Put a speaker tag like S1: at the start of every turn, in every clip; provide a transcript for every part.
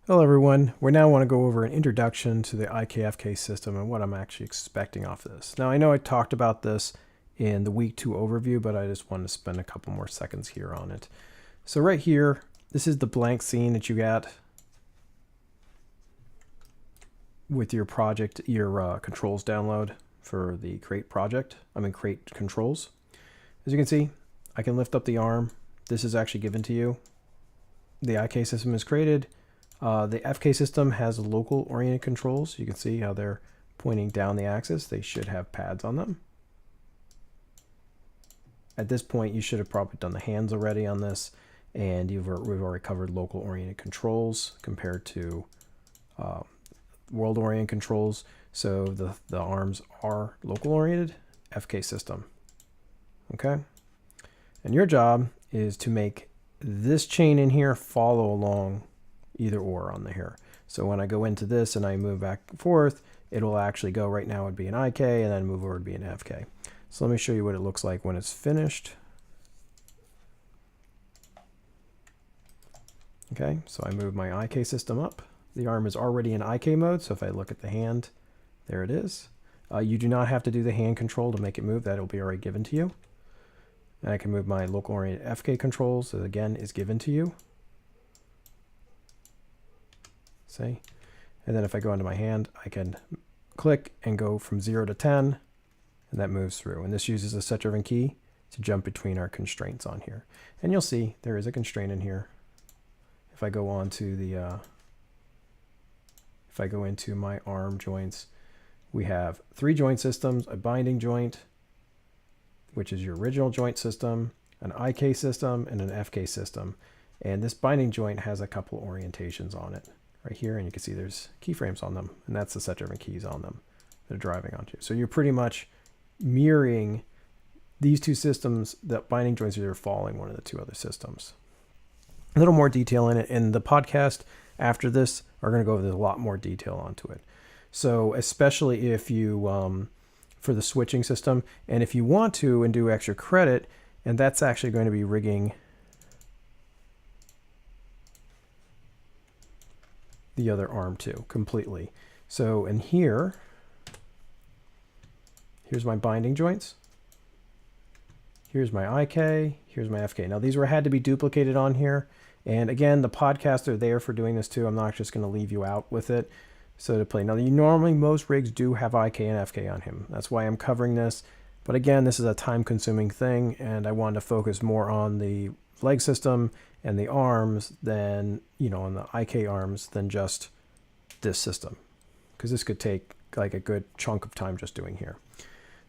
S1: Hello everyone, we now want to go over an introduction to the IKFK system and what I'm actually expecting off of this. Now I know I talked about this in the week 2 overview, but I just wanted to spend a couple more seconds here on it. So right here, this is the blank scene that you got with your project, your controls download for the create controls. As you can see, I can lift up the arm. This is actually given to you. The IK system is created. The FK system has local oriented controls. You can see how they're pointing down the axis. They should have pads on them. At this point, you should have probably done the hands already on this, and we've already covered local oriented controls compared to world oriented controls. So the arms are local oriented FK system. Okay, and your job is to make this chain in here follow along either or on the here. So when I go into this and I move back and forth, it'll actually go, right now it'd be an IK and then move over to be an FK. So let me show you what it looks like when it's finished. Okay, so I move my IK system up. The arm is already in IK mode, so if I look at the hand, there it is. You do not have to do the hand control to make it move. That'll be already given to you. And I can move my local oriented FK controls, that again is given to you. See? And then if I go into my hand, I can click and go from 0 to 10, and that moves through. And this uses a set-driven key to jump between our constraints on here. And you'll see there is a constraint in here. If I go on to the, if I go into my arm joints, we have 3 joint systems, a binding joint, which is your original joint system, an IK system, and an FK system. And this binding joint has a couple orientations on it right here, and you can see there's keyframes on them, and that's the set-driven keys on them that are driving onto. So you're pretty much mirroring these two systems. The binding joints are following one of the two other systems. A little more detail in it, and the podcast after this are going to go over a lot more detail onto it. So especially if you for the switching system, and if you want to and do extra credit, and that's actually going to be rigging the other arm too completely. So in here, here's my binding joints, here's my IK, here's my FK. Now these had to be duplicated on here, and again the podcasts are there for doing this too. I'm not just going to leave you out with it. So to play now, normally most rigs do have IK and FK on him. That's why I'm covering this. But again, this is a time-consuming thing, and I wanted to focus more on the leg system and the arms than, on the IK arms than just this system, because this could take like a good chunk of time just doing here.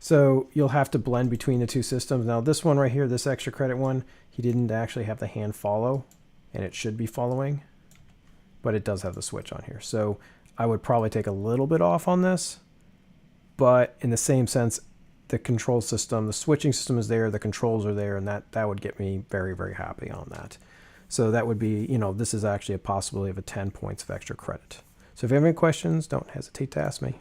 S1: So you'll have to blend between the two systems. Now this one right here, this extra credit one, he didn't actually have the hand follow, and it should be following, but it does have the switch on here. So I would probably take a little bit off on this, but in the same sense, the control system, the switching system is there, the controls are there, and that would get me very, very happy on that. So that would be, this is actually a possibility of 10 points of extra credit. So if you have any questions, don't hesitate to ask me.